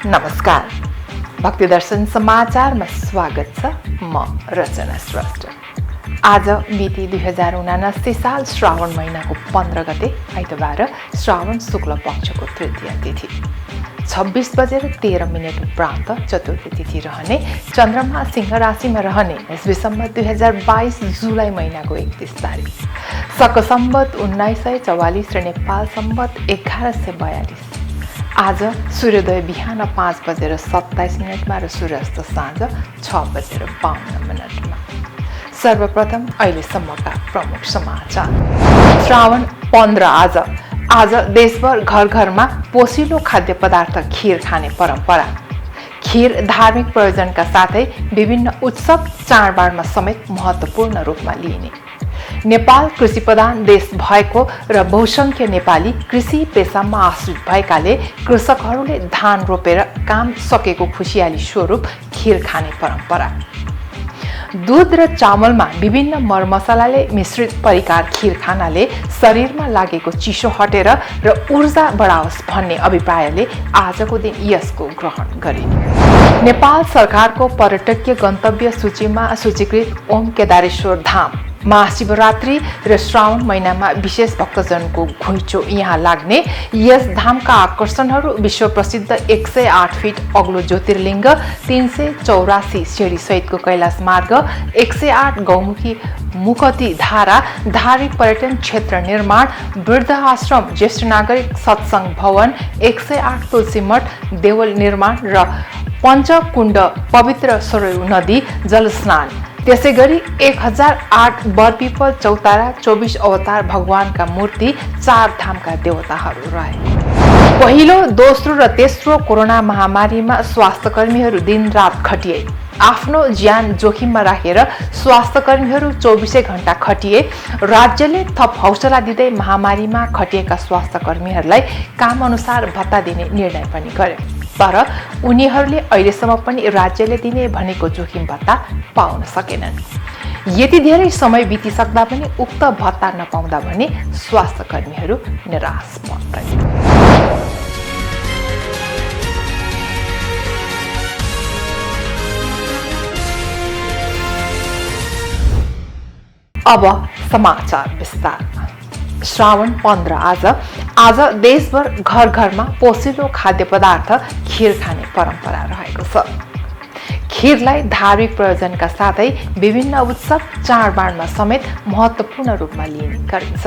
नमस्कार, भक्ति दर्शन समाचारमा स्वागत छ। म रचना श्रेष्ठ। आज मिति 2079 साल श्रावण महिनाको 15 गते आइतबार श्रावण शुक्ल पक्षको तृतीया तिथि 26:13 उपरान्त चतुर्थी तिथि रहने, चन्द्रमा सिंह राशिमा रहने ईस्वी सम्वत 2022 जुलाई महिनाको 31 तारिक, शक सम्वत 1944 र नेपाल सम्वत 1142। आज सूर्योदय बिहान 5:27 र सूर्यास्त साँझ 6:52। सर्वप्रथम अहिलेसम्मका प्रमुख समाचार। श्रावण 15 आज देशभर घर घरमा पोसिलो खाद्य पदार्थ खीर खाने परम्परा। खीर धार्मिक प्रयोजनका साथै विभिन्न उत्सव चाडबाडमा समेत महत्त्वपूर्ण रूपमा लिइने। नेपाल कृषि प्रधान देश भएको र बहुसंख्य नेपाली कृषि पेसामा आश्रित भएकाले कृषकहरूले धान रोपेर काम सकेको खुसियाली स्वरूप खीर खाने परम्परा। दूध र चामलमा विभिन्न मरमसलाले मिश्रित परिकार खीर खानाले शरीरमा लागेको चिसो हटेर र ऊर्जा बढाओस् भन्ने अभिप्रायले आजको दिन यसको ग्रहण गरिने। नेपाल सरकारको पर्यटकीय गन्तव्य सूचीमा सूचीकृत ओम केदारेश्वर धाम महाशिवरात्रि र श्रावण महिनामा विशेष भक्तजनको घुइँचो यहाँ लाग्ने। यस धामका आकर्षणहरू विश्व प्रसिद्ध 108 फिट अग्लो ज्योतिर्लिङ्ग, 384 सिँढी सहितको कैलाश मार्ग, 108 गौमुखी मुखती धारा, धार्मिक पर्यटन क्षेत्र निर्माण, वृद्ध आश्रम, ज्येष्ठ नागरिक सत्सङ्ग भवन, 108 तुलसी मठ, देवल निर्माण र पञ्चकुण्ड पवित्र सरयू नदी जलस्नान। त्यसैगरी 1008 बरपिपल चौतारा 24 अवतार भगवानका मूर्ति, 4 धामका देवताहरू रहे। पहिलो, दोस्रो र तेस्रो कोरोना महामारीमा स्वास्थ्यकर्मीहरू दिनरात खटिए। आफ्नो ज्यान जोखिममा राखेर स्वास्थ्यकर्मीहरू 24 घण्टा खटिए। राज्यले थप हौसला दिँदै महामारीमा खटिएका स्वास्थ्यकर्मीहरूलाई काम अनुसार भत्ता दिने निर्णय पनि गरे। तर उनीहरूले अहिलेसम्म पनि राज्यले दिने भनेको जोखिम भत्ता पाउन सकेनन्। यति धेरै समय बितिसक्दा पनि उक्त भत्ता नपाउँदा भने स्वास्थ्यकर्मीहरू निराश बन्छन्। अब समाचार विस्तारमा। श्रावण 15 आज देशभर घर घरमा पोसिलो खाद्य पदार्थ खीर खाने परम्परा रहेको छ। खीरलाई धार्मिक प्रयोजनका साथै विभिन्न उत्सव चाडबाडमा समेत महत्त्वपूर्ण रूपमा लिइने गरिन्छ।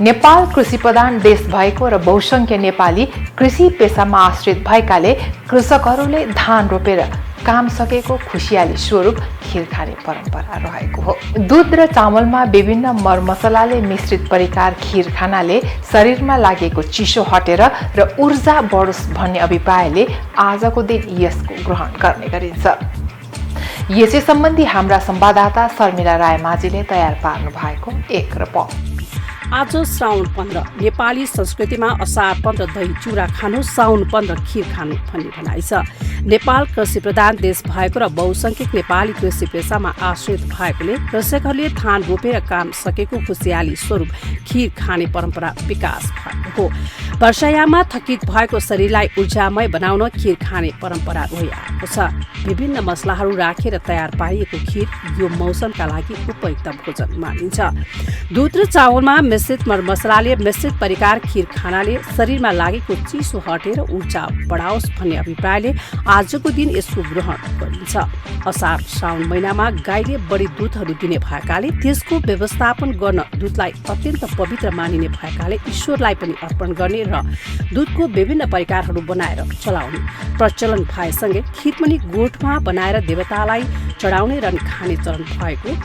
नेपाल कृषि प्रधान देश भएको र बहुसंख्य नेपाली कृषि पेसामा आश्रित भएकाले कृषकहरूले धान रोपेर काम सकेको खुसियाली स्वरूप खीर खाने परम्परा रहेको हो। दूध र चामलमा विभिन्न मरमसलाले मिश्रित परिकार खीर खानाले शरीरमा लागेको चिसो हटेर र ऊर्जा बढोस् भन्ने अभिप्रायले आजको दिन यसको ग्रहण गर्ने गरिन्छ। यसै सम्बन्धी हाम्रा संवाददाता शर्मिला रायमाझीले तयार पार्नु भएको एक रिपोर्ट। आज श्रावण 15 नेपाली संस्कृतिमा असार 15 दही चिउरा खानु, साउन 15 खीर खानु भन्ने भनाइ छ। नेपाल कृषि प्रधान देश भएको र बहुसंख्यक नेपाली कृषि पेसामा आश्रित भएकोले कृषकहरूले धान रोपेर काम सकेको खुसियाली स्वरूप खीर खाने परम्परा विकास भएको हो। वर्षायाममा थकित भएको शरीरलाई ऊर्जामय बनाउन खीर खाने परम्परा रहिआएको छ। विभिन्न मसलाहरू राखेर तयार पारिएको खीर यो मौसमका लागि उपयुक्त भोजन मानिन्छ। दूध र चावलमा मिश्रित मरमसलाले मिश्रित परिकार खीर खानाले शरीरमा लागेको चिसो हटेर ऊर्जा बढाओस् भन्ने अभिप्रायले आजको दिन यसको ग्रहण गरिन्छ। असार श्रावण महिनामा गाईले बढी दुधहरू दिने भएकाले त्यसको व्यवस्थापन गर्न दुधलाई अत्यन्त पवित्र मानिने भएकाले ईश्वरलाई पनि अर्पण गर्ने र दुधको विभिन्न परिकारहरू बनाएर चलाउने प्रचलन भएसँगै खीर पनि गोठमा बनाएर देवतालाई चढाउने र खाने चलन भएको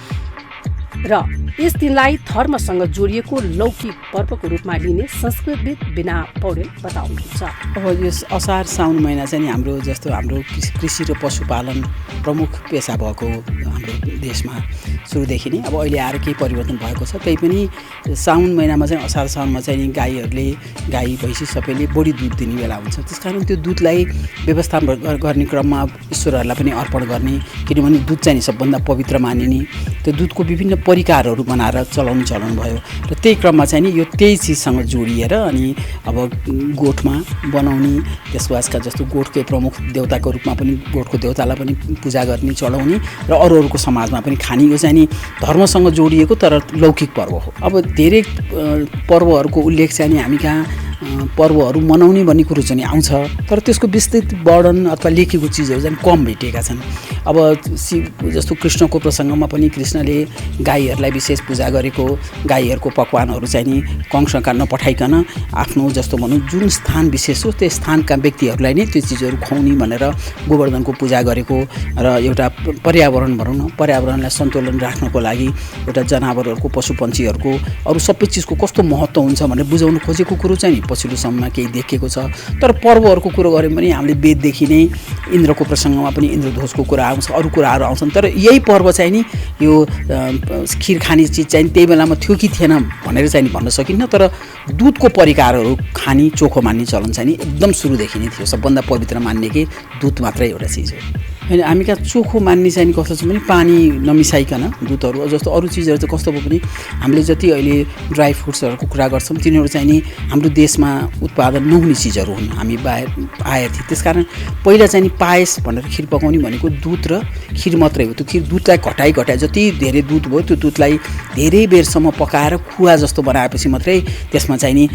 र यस दिनलाई धर्मसँग जोडिएको लौकिक पर्वको रूपमा लिने संस्कृतविद बिना पौडेल बताउनुहुन्छ। अब यस असार साउन महिना चाहिँ हाम्रो जस्तो हाम्रो कृषि र पशुपालन प्रमुख पेसा भएको हाम्रो देशमा सुरुदेखि नै, अब अहिले आएर केही परिवर्तन भएको छ। त्यही पनि साउन महिनामा चाहिँ असार साउनमा चाहिँ गाईहरूले गाई भैँसी सबैले बढी दुध दिने बेला हुन्छ। त्यसकारण त्यो दुधलाई व्यवस्थापन गर्ने क्रममा ईश्वरहरूलाई पनि अर्पण गर्ने, किनभने दुध चाहिँ सबभन्दा पवित्र मानिने। त्यो दुधको विभिन्न परिकारहरू बनाएर चलाउने चलन भयो र त्यही क्रममा चाहिँ नि यो त्यही चिजसँग जोडिएर अनि अब गोठमा बनाउने त्यसबासका जस्तो गोठकै प्रमुख देवताको रूपमा पनि गोठको देवतालाई पनि पूजा गर्ने चढाउने र अरूहरूको समाजमा पनि खाने यो चाहिँ नि धर्मसँग जोडिएको तर लौकिक पर्व हो। अब धेरै पर्वहरूको उल्लेख चाहिँ नि हामी कहाँ पर्वहरू मनाउने भन्ने कुरो चाहिँ आउँछ तर त्यसको विस्तृत वर्णन अथवा लेखेको चिजहरू चाहिँ कम भेटिएका छन्। अब शिव जस्तो कृष्णको प्रसङ्गमा पनि कृष्णले गाईहरूलाई विशेष पूजा गरेको गाईहरूको पकवानहरू चाहिँ नि कंसका नपठाइकन आफ्नो जस्तो भनौँ जुन स्थान विशेष हो त्यो स्थानका व्यक्तिहरूलाई नै त्यो चिजहरू खुवाउने भनेर गोवर्धनको पूजा गरेको र एउटा पर्यावरण भनौँ न पर्यावरणलाई सन्तुलन राख्नको लागि एउटा जनावरहरूको पशुपन्छीहरूको अरू सबै चिजको कस्तो महत्त्व हुन्छ भनेर बुझाउनु खोजेको कुरो चाहिँ नि पछिल्लो समयमा केही देखिएको छ। तर पर्वहरूको कुरो गऱ्यौँ भने हामीले वेददेखि नै इन्द्रको प्रसङ्गमा पनि इन्द्रध्वजको कुरा आउँछ अरू कुराहरू आउँछन् तर यही पर्व चाहिँ नि यो खिर खाने चिज चाहिँ त्यही बेलामा थियो कि थिएन भनेर चाहिँ भन्न सकिन्न तर दुधको परिकारहरू खाने चोखो मान्ने चलन चाहिँ नि एकदम सुरुदेखि नै थियो। सबभन्दा पवित्र मान्ने कि दुध मात्रै एउटा चिज हो। होइन हामी कहाँ चोखो मान्ने चाहिँ कस्तो छ भने पानी नमिसाइकन दुधहरू जस्तो अरू चिजहरू चाहिँ कस्तो भयो भने हामीले जति अहिले ड्राई फ्रुट्सहरूको कुरा गर्छौँ तिनीहरू चाहिँ नि हाम्रो देशमा उत्पादन नहुने चिजहरू हुन् हामी बाहिर आएका थियौँ। त्यसकारण पहिला चाहिँ नि पायस भनेर खिर पकाउने भनेको दुध र खिर मात्रै हो। त्यो खिर दुधलाई घटाइ जति धेरै दुध भयो त्यो दुधलाई धेरै बेरसम्म पकाएर खुवा जस्तो बनाएपछि मात्रै त्यसमा चाहिँ नि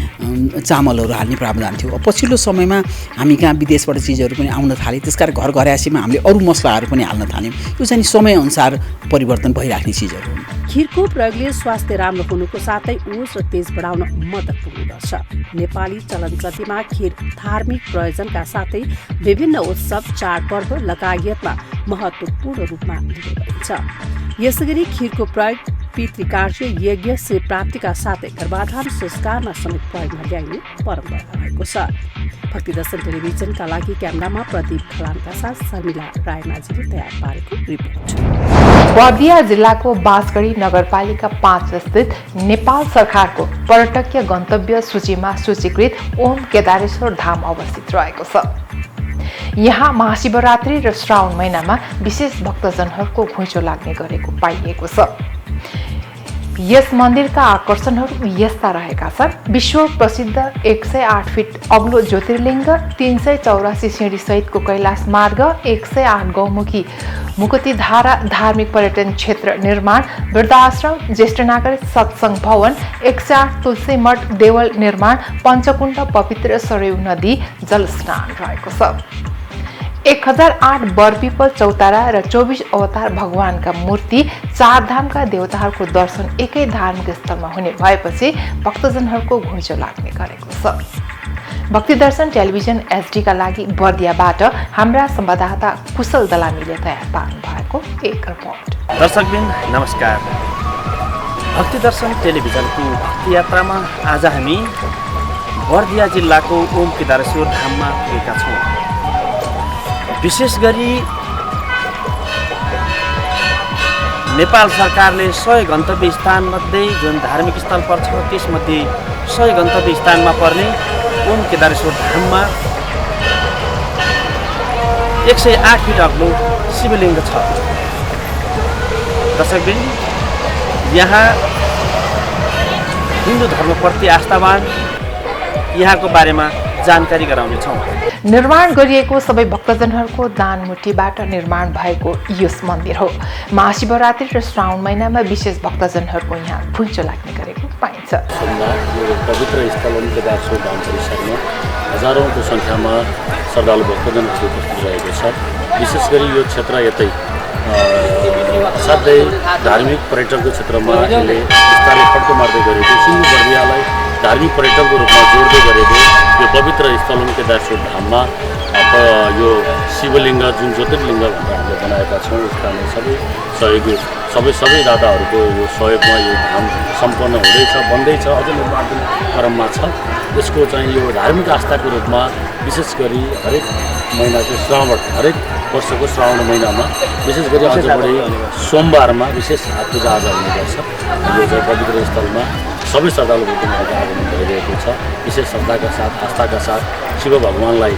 चामलहरू हाल्ने प्रावधान थियो। पछिल्लो समयमा हामी कहाँ विदेशबाट चिजहरू पनि आउन थाले त्यसकारण घर घरासीमा हामीले अरू मसलाहरू पनि हाल्न थाल्यौँ। यो चाहिँ समयअनुसार परिवर्तन भइराख्ने चिजहरू हुन्। खिरको प्रयोगले स्वास्थ्य राम्रो हुनुको साथै ऊर्जा र तेज बढाउन मद्दत पुग्दछ। नेपाली चलनचल्तीमा खिर धार्मिक प्रयोजनका साथै विभिन्न उत्सव चाडपर्व लगायतमा महत्त्वपूर्ण रूपमा लिने गरिन्छ। यसैगरी खिरको प्रयोग पितृकार्य यज्ञ श्री प्राप्तिका साथै गर्भाधान संस्कारमा समेत प्रयोगमा ल्याइने परम्परा रहेको छ। भक्ति दर्शन टेलिभिजनका लागि क्यामेरामा प्रदीप खलानका साथ शर्मिला रायमाझीले तयार पारेको रिपोर्ट। बर्दिया जिल्लाको बाँसगढी नगरपालिका 5 स्थित नेपाल सरकारको पर्यटकीय गन्तव्य सूचीमा सूचीकृत ओम केदारेश्वर धाम अवस्थित रहेको छ। यहाँ महाशिवरात्रि र श्रावण महिनामा विशेष भक्तजनहरूको घुइँचो लाग्ने गरेको पाइएको छ। यस मन्दिरका आकर्षणहरू यस्ता रहेका छन्। विश्व प्रसिद्ध 108 फिट अग्लो ज्योतिर्लिङ्ग, 384 सिँढी सहितको कैलाश मार्ग, 108 गौमुखी मुकुतिधारा धार्मिक पर्यटन क्षेत्र निर्माण, वृद्धाश्रम, ज्येष्ठ नागरिक सत्सङ्ग भवन, 108 तुलसी मठ देवल निर्माण, पञ्चकुण्ड पवित्र सरयू नदी जलस्नान रहेको छ। 1008 बरपिपल चौतारा र 24 अवतार भगवानका मूर्ति, 4 धामका देवताहरूको दर्शन एकै धार्मिक स्थलमा हुने भएपछि भक्तजनहरूको घुइँचो लाग्ने गरेको छ। भक्ति दर्शन टेलिभिजन एचडीका लागि बर्दियाबाट हाम्रा संवाददाता कुशल दलामीले तयार पार्नु भएको एक रिपोर्ट। दर्शकबिन नमस्कार। भक्ति दर्शन टेलिभिजनको भक्ति यात्रामा आज हामी बर्दिया जिल्लाको ओम केदारेश्वर धाममा पुगेका छौँ। विशेष गरी नेपाल सरकारले 100 गन्तव्य स्थानमध्ये जुन धार्मिक स्थल पर्छ त्यसमध्ये 100 गन्तव्य स्थानमा पर्ने ओम केदारेश्वर धाममा 108 फिट अग्लो शिवलिङ्ग छ। दर्शकबिन यहाँ हिन्दू धर्मप्रति आस्थावान यहाँको बारेमा जानकारी गराउनेछौँ। निर्माण गरिएको सबै भक्तजनहरूको दानमुठीबाट निर्माण भएको यस मन्दिर हो। महाशिवरात्रि र श्रावण महिनामा विशेष भक्तजनहरूको यहाँ घुइँचो लाग्ने गरेको पाइन्छ। यो पवित्र स्थल ओम केदारेश्वर धाम परिसरमा हजारौँको सङ्ख्यामा श्रद्धालु भक्तजनहरू उपस्थित रहेको छ। विशेष गरी यो क्षेत्र यतै साथै धार्मिक पर्यटनको क्षेत्रमा यसले विस्तारै फड्को मार्दै गरेको सिङ्गो बर्दियालाई धार्मिक पर्यटनको रूपमा जोड्दै गरेको यो पवित्र स्थल ओम केदारेश्वर धाममा यो शिवलिङ्ग जुन ज्योतिर्लिङ्ग भनेर हामीले बनाएका छौँ यसका सबै दाताहरूको यो सहयोगमा यो धाम सम्पन्न हुँदैछ, बन्दैछ, अझ निर्माण क्रममा छ। यसको चाहिँ यो धार्मिक आस्थाको रूपमा विशेष गरी हरेक हरेक वर्षको श्रावण महिनामा विशेष गरी अझ बढी सोमबारमा विशेष पूजाआजा हुने गर्छ। यो चाहिँ पवित्र स्थलमा सबै श्रद्धालुहरूको आगमन भइरहेको छ। विशेष श्रद्धाका साथ आस्थाका साथ शिव भगवानलाई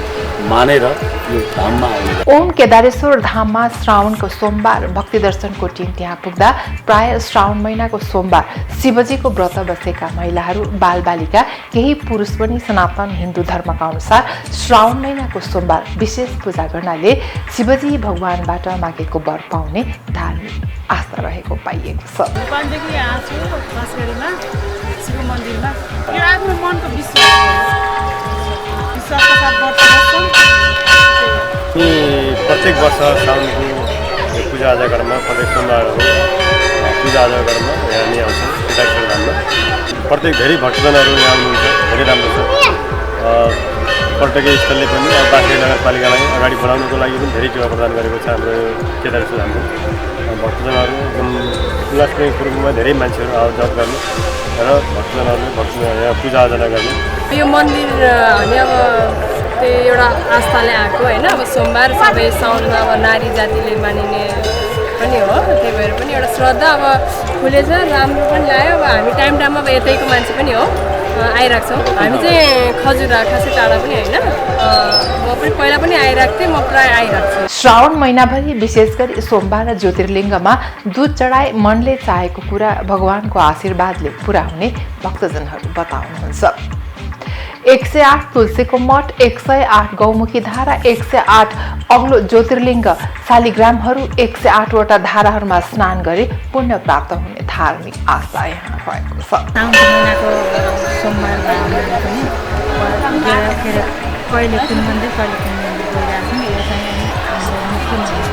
मानेर यो धाममा आउने। ओम केदारेश्वर धाममा श्रावणको सोमबार भक्ति दर्शनको टिम त्यहाँ पुग्दा प्राय श्रावण महिनाको सोमबार शिवजीको व्रत बसेका महिलाहरू बालबालिका केही पुरुष पनि सनातन हिन्दू धर्मका अनुसार श्रावण महिनाको सोमबार विशेष पूजा गर्नाले शिवजी भगवानबाट मागेको वर पाउने धार्मिक आस्था रहेको पाइएको छ। नेपालदेखि यहाँ छु खास गरीमा शिव मन्दिरमा यो आफ्नो मनको विश्वासका साथ व्रत बस्छौँ। प्रत्येक वर्ष श्रावणको पूजाआजा गर्नमा प्रत्येक सोमबारहरू पूजाआजा गर्न यहाँ नि आउँछौँ केदारेश्वर धाममा। प्रत्येक धेरै भक्तजनहरू यहाँ आउनुहुन्छ, धेरै राम्रो छ। पर्यटकीय स्थलले पनि बाँके नगरपालिकालाई अगाडि बढाउनुको लागि पनि धेरै टेवा प्रदान गरेको छ हाम्रो केदारेश्वर धामको भक्तजनहरू। एकदम उल्लासपूर्ण रूपमा धेरै मान्छेहरू आवाज जावत गर्ने र भक्तजनहरूले यहाँ पूजाआजा गर्ने। यो मन्दिर हामी अब त्यही एउटा आस्थाले आएको होइन। अब सोमबार सबै साउनमा अब नारी जातिले मानिने पनि हो, त्यही भएर पनि एउटा श्रद्धा अब खुलेछ, राम्रो पनि लाग्यो। अब हामी टाइममा अब यतैको मान्छे पनि हो, आइरहेको छौँ। हामी चाहिँ खजुरा खासै टाढा पनि होइन, म पनि पहिला पनि आइरहेको थिएँ, म प्रायः आइरहेको छु। श्रावण महिनाभरि विशेष गरी सोमबार ज्योतिर्लिङ्गमा दुध चढाए मनले चाहेको कुरा भगवानको आशीर्वादले पुरा हुने भक्तजनहरू बताउनुहुन्छ। 108 तुलसीको मठ, 108 गौमुखी धारा, 108 अग्लो ज्योतिर्लिङ्ग शालिग्रामहरू, 108 वटा धाराहरूमा स्नान गरी पुण्य प्राप्त हुने धार्मिक आस्था यहाँ रहेको छ। साउन महिनाको सोमबारमा पनि कहिले कुन मन्दिर कहिले कुन मन्दिर गइरहेको छौँ। यो चाहिँ हाम्रो मुख्य मन्दिर।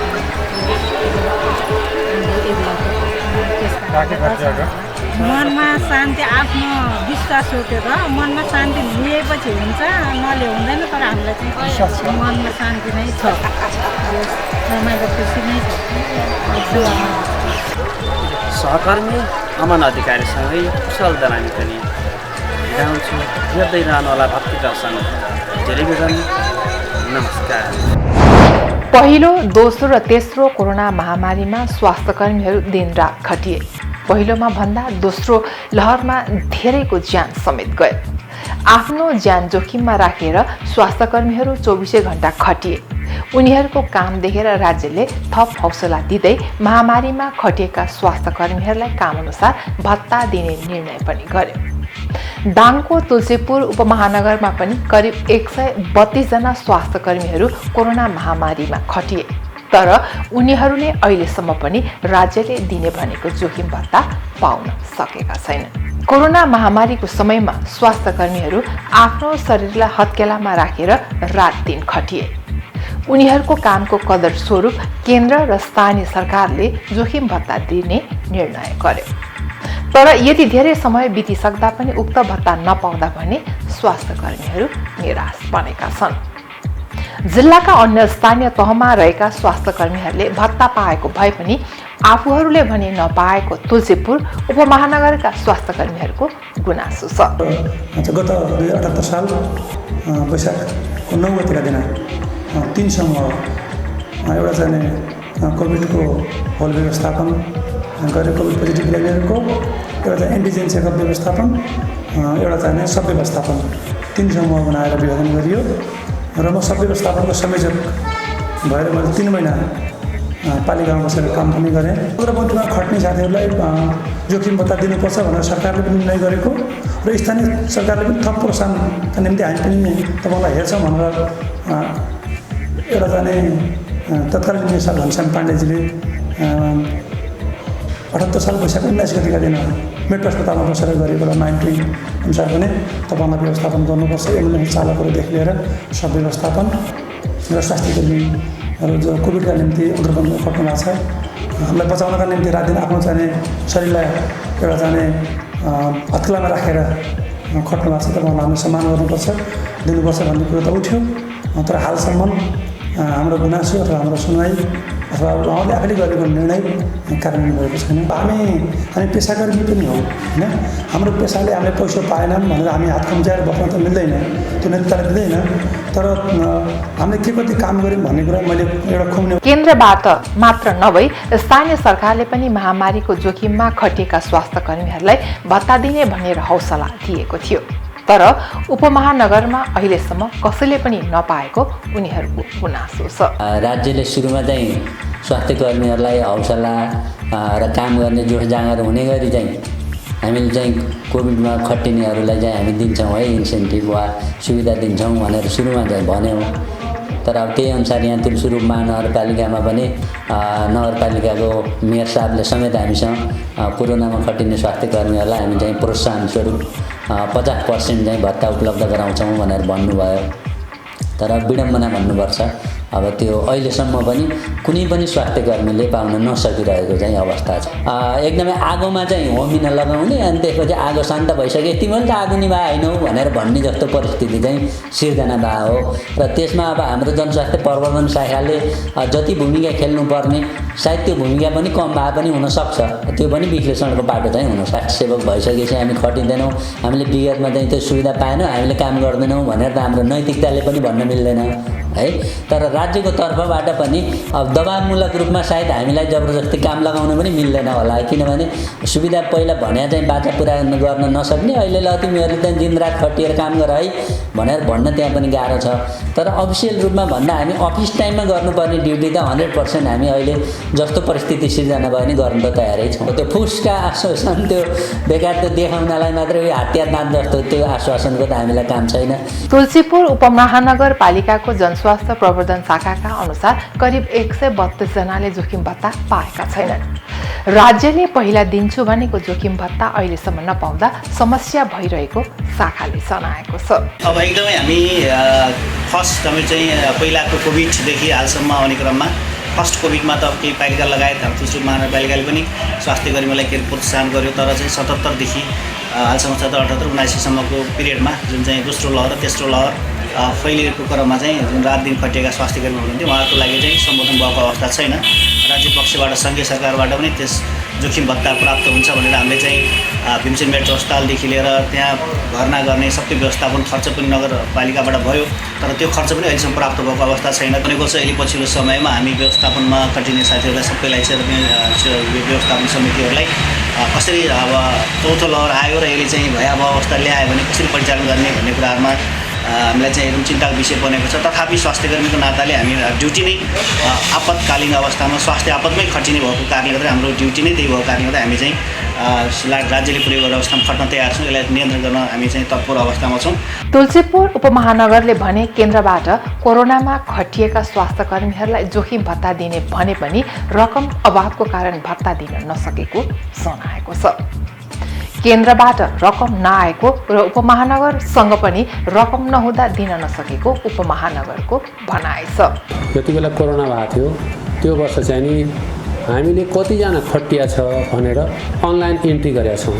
मनमा शान्ति आफ्नो विश्वास हो। त्यो त मनमा शान्ति लिएपछि हुन्छ, नले हुँदैन। तर हामीलाई चाहिँ मनमा शान्ति नै छ, रमाइलो खुसी नै छ। सहकर्मी अमन अधिकारीसँगै कुशल दलानी पनि गाउँछु। हेर्दै रहनुहोला भक्ति दर्शन टेलिभिजन। नमस्कार। पहिलो, दोस्रो र तेस्रो कोरोना महामारीमा स्वास्थ्यकर्मीहरू दिनरात खटिए। पहिलोमा भन्दा दोस्रो लहरमा धेरैको ज्यान समेत गयो। आफ्नो ज्यान जोखिममा राखेर स्वास्थ्यकर्मीहरू 24 घण्टा खटिए। उनीहरूको काम देखेर राज्यले थप हौसला दिँदै महामारीमा खटिएका स्वास्थ्यकर्मीहरूलाई कामअनुसार भत्ता दिने निर्णय पनि गर्यो। दाङको तुलसीपुर उपमहानगरमा पनि करिब 132 जना स्वास्थ्यकर्मीहरू कोरोना महामारीमा खटिए। तर उनीहरू नै अहिलेसम्म पनि राज्यले दिने भनेको जोखिम भत्ता पाउन सकेका छैनन्। कोरोना महामारीको समयमा स्वास्थ्यकर्मीहरू आफ्नो शरीरलाई हत्केलामा राखेर रात दिन खटिए। उनीहरूको कामको कदर स्वरूप केन्द्र र स्थानीय सरकारले जोखिम भत्ता दिने निर्णय गर्यो। तर यति धेरै समय बितिसक्दा पनि उक्त भत्ता नपाउँदा भने स्वास्थ्यकर्मीहरू निराश बनेका छन्। जिल्लाका अन्य स्थानीय तहमा रहेका स्वास्थ्यकर्मीहरूले भत्ता पाएको भए पनि आफूहरूले भने नपाएको तुलसीपुर उपमहानगरका स्वास्थ्यकर्मीहरूको गुनासो छ। गत 2078 साल वैशाखको 9 गतिका दिन 3 समूह एउटा चाहिँ कोभिडको होल व्यवस्थापन गरे, कोभिड पोजिटिभ ल्याइरहेको, एउटा चाहिँ एन्टिजेन चेकअप व्यवस्थापन, एउटा चाहिँ सब व्यवस्थापन, 3 समूह बनाएर विभाजन गरियो। र म सब व्यवस्थापनको संयोजक भएर मैले 3 महिना पालिकामा बसेर काम पनि गरेँ। उग्रपन्थीमा खट्ने साथीहरूलाई जोखिम भत्ता दिनुपर्छ भनेर सरकारले पनि निर्णय गरेको र स्थानीय सरकारले पनि थप प्रोत्साहनका निम्ति हामी पनि तपाईँलाई हेर्छौँ भनेर एउटा जाने तत्कालीन मिनिस्टर घनश्याम पाण्डेजीले 78 साल वैशाख 19 गतिका दिन मेट्रो अस्पतालमा बसेर गरेको र 19 अनुसार पनि तपाईँलाई व्यवस्थापन गर्नुपर्छ। एम्बुलेन्स चालकहरूदेखि लिएर सब व्यवस्थापन र स्वास्थ्यकर्मीहरू जो कोभिडका निम्ति उग्रपन्थीमा खट्नु भएको छ, हामीलाई बचाउनका निम्ति रात दिन आफ्नो चाहिँ शरीरलाई एउटा जाने हत्केलामा राखेर खट्नु भएको छ। तपाईँहरूलाई हामीले सम्मान गर्नुपर्छ, दिनुपर्छ भन्ने कुरो त उठ्यो। तर हालसम्म हाम्रो गुनासो अथवा हाम्रो सुनवाई अथवा उहाँले आफैले गरेको निर्णय कार्यान्वयन भएको छैन। हामी पेसाकर्मी पनि हौँ होइन। हाम्रो पेसाले हामीले पैसा पाएनन् भनेर हामी हात कम्च्याएर बस्न त मिल्दैन, त्यो नेताले दिँदैन। तर हामीले के कति काम गऱ्यौँ भन्ने कुरा मैले एउटा खुम्ने। केन्द्रबाट मात्र नभई स्थानीय सरकारले पनि महामारीको जोखिममा खटिएका स्वास्थ्यकर्मीहरूलाई भत्ता दिने भनेर हौसला दिएको थियो। तर उपमहानगरमा अहिलेसम्म कसैले पनि नपाएको उनीहरूको गुनासो छ। राज्यले सुरुमा चाहिँ स्वास्थ्य कर्मीहरूलाई हौसला र काम गर्ने जोस जाँगर हुने गरी चाहिँ हामीले चाहिँ कोभिडमा खटिनेहरूलाई चाहिँ हामी दिन्छौँ है, इन्सेन्टिभ वा सुविधा दिन्छौँ भनेर सुरुमा चाहिँ भन्यौँ। तर अब त्यही अनुसार यहाँ तुलसीरूप महानगरपालिकामा पनि नगरपालिकाको मेयर साहबले समेत हामीसँग कोरोनामा खटिने स्वास्थ्य कर्मीहरूलाई हामी चाहिँ प्रोत्साहन स्वरूप 50% चाहिँ भत्ता उपलब्ध गराउँछौँ भनेर भन्नुभयो। तर विडम्बना भन्नुपर्छ, अब त्यो अहिलेसम्म पनि कुनै पनि स्वास्थ्य कर्मीले पाउन नसकिरहेको चाहिँ अवस्था छ। एकदमै आगोमा चाहिँ होमिन लगाउने अनि त्यसपछि आगो शान्त भइसक्यो तिमीले त आगो निभा होइनौ भनेर भन्ने जस्तो परिस्थिति चाहिँ सिर्जना भएको हो। र त्यसमा अब हाम्रो जनस्वास्थ्य प्रवर्धन शाखाले जति भूमिका खेल्नुपर्ने सायद त्यो भूमिका पनि कम भए पनि हुनसक्छ। त्यो पनि विश्लेषणको बाटो चाहिँ हुनसक्छ। सेवक भइसकेपछि हामी खटिँदैनौँ, हामीले विगतमा चाहिँ त्यो सुविधा पाएनौँ, हामीले काम गर्दैनौँ भनेर त हाम्रो नैतिकताले पनि भन्न मिल्दैन है। तर राज्यको तर्फबाट पनि अब दबावमूलक रूपमा सायद हामीलाई जबरजस्ती काम लगाउन पनि मिल्दैन होला, किनभने सुविधा पहिला भने चाहिँ बाचा पुरा गर्न नसक्ने अहिले ल तिमीहरूले चाहिँ दिनरात खटिएर काम गर है भनेर भन्न त्यहाँ पनि गाह्रो छ। तर अफिसियल रूपमा भन्दा हामी अफिस टाइममा गर्नुपर्ने ड्युटी त 100% हामी अहिले जस्तो परिस्थिति सिर्जना भयो भने गर्न त तयारै छौँ। त्यो फुसका आश्वासन त्यो बेकार त्यो देखाउनलाई मात्रै हतियार दाँत जस्तो त्यो आश्वासनको त हामीलाई काम छैन। तुलसीपुर उपमहानगरपालिकाको जनस्वास्थ्य प्रवर्धन शाखाका अनुसार करिब 132 जनाले जोखिम भत्ता पाएका छैनन्। राज्यले पहिला दिन्छु भनेको जोखिम भत्ता अहिलेसम्म नपाउँदा समस्या भइरहेको शाखाले जनाएको छ। अब एकदमै हामी फर्स्ट हामी चाहिँ पहिलाको कोभिडदेखि हालसम्म आउने क्रममा फर्स्ट कोभिडमा त केही पालिका लगायत हाम्रो तुलसीपुर महानगरपालिकाले पनि स्वास्थ्य कर्मीलाई के प्रोत्साहन गर्यो। तर चाहिँ 77 देखि हालसम्म 77, 78, 79सम्मको पिरियडमा जुन चाहिँ दोस्रो लहर र तेस्रो लहर फैलिएको क्रममा चाहिँ जुन रात दिन खटिएका स्वास्थ्य कर्मी हुनुहुन्थ्यो उहाँहरूको लागि चाहिँ सम्बोधन भएको अवस्था छैन। राज्य पक्षबाट सङ्घीय सरकारबाट पनि त्यस जोखिम भत्ता प्राप्त हुन्छ भनेर हामीले चाहिँ भीमसेन मेट्रो अस्पतालदेखि लिएर त्यहाँ भर्ना गर्ने सबै व्यवस्थापन खर्च पनि नगरपालिकाबाट भयो। तर त्यो खर्च पनि अहिलेसम्म प्राप्त भएको अवस्था छैन। भनेको चाहिँ अहिले पछिल्लो समयमा हामी व्यवस्थापनमा खटिने साथीहरूलाई सबैलाई चाहिँ व्यवस्थापन समितिहरूलाई कसरी अब चौथो लहर आयो र यसले चाहिँ भयावह अवस्था ल्यायो भने कसरी परिचालन गर्ने भन्ने कुराहरूमा हामीलाई चाहिँ एकदम चिन्ताको विषय बनेको छ। तथापि स्वास्थ्य कर्मीको नाताले हामी ड्युटी नै आपतकालीन अवस्थामा स्वास्थ्य आपतमै खटिने भएको कारणले गर्दा हाम्रो ड्युटी नै त्यही भएको कारणले गर्दा हामी चाहिँ राज्यले पुर्याएको अवस्थामा खट्न तयार छौँ। यसलाई नियन्त्रण गर्न हामी चाहिँ तत्पर अवस्थामा छौँ। तुलसीपुर उपमहानगरले भने केन्द्रबाट कोरोनामा खटिएका स्वास्थ्य कर्मीहरूलाई जोखिम भत्ता दिने भने पनि रकम अभावको कारण भत्ता दिन नसकेको जनाएको छ। केन्द्रबाट रकम नआएको र उपमहानगरसँग पनि रकम नहुँदा दिन नसकेको उपमहानगरको भनाइ छ। जति बेला कोरोना भएको थियो त्यो वर्ष चाहिँ नि हामीले कतिजना खटिया छ भनेर अनलाइन इन्ट्री गरेका छौँ।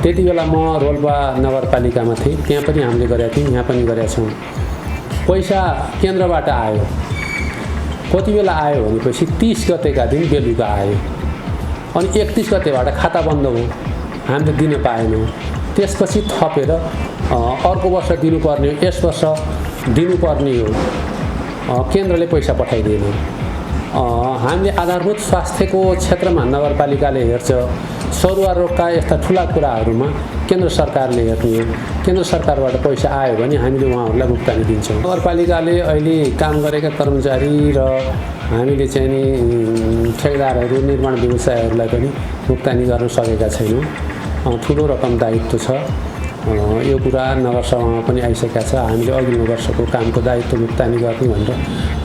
त्यति बेला म रोल्पा नगरपालिकामा थिएँ, त्यहाँ पनि हामीले गरेका थियौँ, यहाँ पनि गरेका छौँ। पैसा केन्द्रबाट आयो, कति बेला आयो भनेपछि 30 गतेका दिन बेलुका आयो अनि 31 गतेबाट खाता बन्द हो, हामीले दिन पाएनौँ। त्यसपछि थपेर अर्को वर्ष दिनुपर्ने हो, यस वर्ष दिनुपर्ने हो, केन्द्रले पैसा पठाइदिएन। हामीले आधारभूत स्वास्थ्यको क्षेत्रमा नगरपालिकाले हेर्छ, सरुवा रोगका यस्ता ठुला कुराहरूमा केन्द्र सरकारले हेर्ने हो। केन्द्र सरकारबाट पैसा आयो भने हामीले उहाँहरूलाई भुक्तानी दिन्छौँ। नगरपालिकाले अहिले काम गरेका कर्मचारी र हामीले चाहिँ नि ठेकेदारहरू, निर्माण व्यवसायहरूलाई पनि भुक्तानी गर्न सकेका छैनौँ। ठुलो रकम दायित्व छ, यो कुरा नगरसभामा पनि आइसकेका छ। हामीले अघिल्लो वर्षको कामको दायित्व भुक्तानी गर्ने भनेर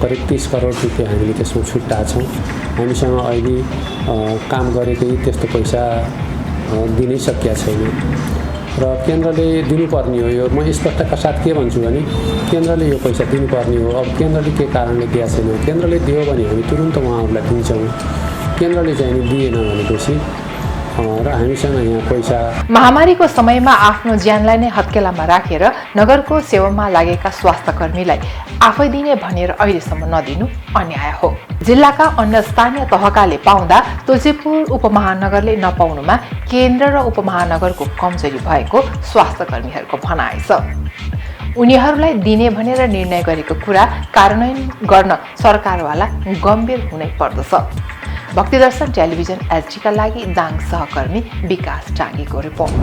करिब 30 करोड रुपियाँ हामीले त्यसमा छुट्टाएको छौँ। हामीसँग अहिले काम गरेकै त्यस्तो पैसा दिनै सकिया छैन र केन्द्रले दिनुपर्ने हो। यो म स्पष्टका साथ के भन्छु भने केन्द्रले यो पैसा दिनुपर्ने हो। अब केन्द्रले के कारणले दिएको छैन, केन्द्रले दियो भने हामी तुरुन्त उहाँहरूलाई दिन्छौँ। केन्द्रले चाहिँ दिएन भनेपछि र हामीसँग यहाँ पैसा। महामारीको समयमा आफ्नो ज्यानलाई नै हत्केलामा राखेर नगरको सेवामा लागेका स्वास्थ्य कर्मीलाई आफै दिने भनेर अहिलेसम्म नदिनु अन्याय हो। जिल्लाका अन्य स्थानीय तहकाले पाउँदा तुलसीपुर उपमहानगरले नपाउनुमा केन्द्र र उपमहानगरको कमजोरी भएको स्वास्थ्य कर्मीहरूको भनाइ छ। उनीहरूलाई दिने भनेर निर्णय गरेको कुरा कार्यान्वयन गर्न सरकारवाला गम्भीर हुनै पर्दछ। भक्तिदर्शन टेलिभिजन एचडी का लागि दाङ सहकर्मी विकास टाँगीको रिपोर्ट।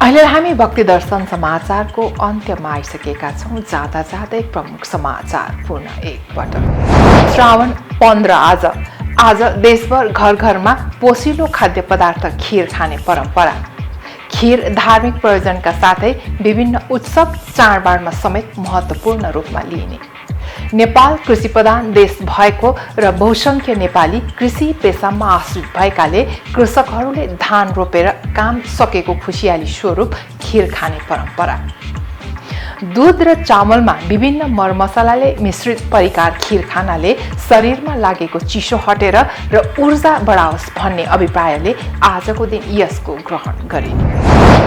अहिले हामी भक्ति दर्शन समाचारको अन्त्यमा आइसकेका छौँ। जाँदा जाँदै प्रमुख समाचार पुनः एकपटक। श्रावण 15 आज देशभर घर घरमा पोसिलो खाद्य पदार्थ खीर खाने परम्परा। खीर धार्मिक प्रयोजनका साथै विभिन्न उत्सव चाडबाडमा समेत महत्त्वपूर्ण रूपमा लिइने। नेपाल कृषि प्रधान देश भएको र बहुसंख्य नेपाली कृषि पेसामा आश्रित भएकाले कृषकहरूले धान रोपेर काम सकेको खुसियाली स्वरूप खीर खाने परम्परा। दूध र चामलमा विभिन्न मरमसलाले मिश्रित परिकार खीर खानाले शरीरमा लागेको चिसो हटेर र ऊर्जा बढाओस् भन्ने अभिप्रायले आजको दिन यसको ग्रहण गरिने।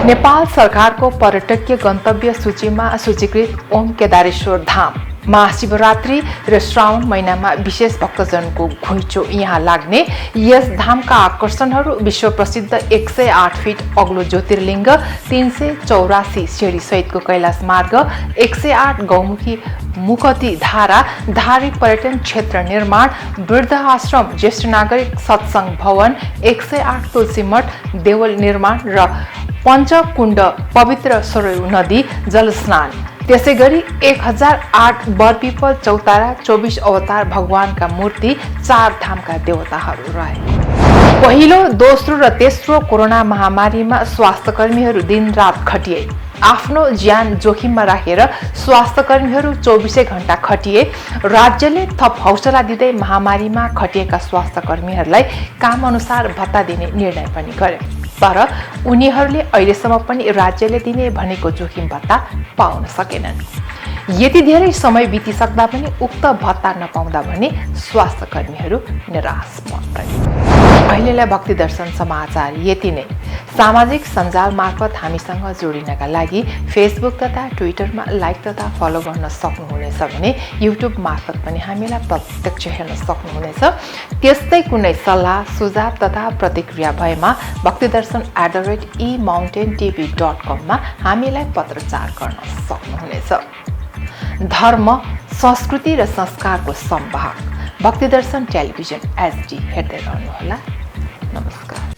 नेपाल सरकारको पर्यटकीय गन्तव्य सूचीमा सूचीकृत ओम केदारेश्वर धाम महाशिवरात्रि र श्रावण महिनामा विशेष भक्तजनको घुइँचो यहाँ लाग्ने। यस धामका आकर्षणहरू विश्व प्रसिद्ध 108 फिट अग्लो ज्योतिर्लिङ्ग, 384 सिँढी सहितको कैलाश मार्ग, 108 गौमुखी मुकती धारा, धार्मिक पर्यटन क्षेत्र निर्माण, वृद्ध आश्रम, ज्येष्ठ नागरिक सत्सङ्ग भवन, 108 तुलसी मठ, देवल निर्माण र पञ्चकुण्ड पवित्र सरयू नदी जलस्नान। त्यसै गरी 1008 बरपिपल चौतारा, 24 अवतार भगवानका मूर्ति, 4 धामका देवताहरू रहे। पहिलो, दोस्रो र तेस्रो कोरोना महामारीमा स्वास्थ्यकर्मीहरू दिनरात खटिए। आफ्नो ज्यान जोखिममा राखेर स्वास्थ्यकर्मीहरू 24 घण्टा खटिए। राज्यले थप हौसला दिँदै महामारीमा खटिएका स्वास्थ्यकर्मीहरूलाई काम अनुसार भत्ता दिने निर्णय पनि गर्यो। तर उनीहरूले अहिलेसम्म पनि राज्यले दिने भनेको जोखिम भत्ता पाउन सकेनन्। यति धेरै समय बितिसक्दा पनि उक्त भत्ता नपाउँदा भने स्वास्थ्यकर्मीहरू निराश बने। अहिलेलाई भक्ति दर्शन समाचार यति नै। सामाजिक सञ्जाल मार्फत हामीसँग जोडिनका लागि फेसबुक तथा ट्विटरमा लाइक तथा फलो गर्न सक्नुहुनेछ भने युट्युब मार्फत पनि हामीलाई प्रत्यक्ष हेर्न सक्नुहुनेछ। त्यस्तै कुनै सल्लाह सुझाव तथा प्रतिक्रिया भएमा bhaktidarshan@emountaintv.com मा हामीलाई पत्रचार गर्न सक्नुहुनेछ। धर्म, संस्कृति र संस्कारको संवाहक भक्ति दर्शन टेलिभिजन HD हेर्दै रहनुहोला। नमस्कार।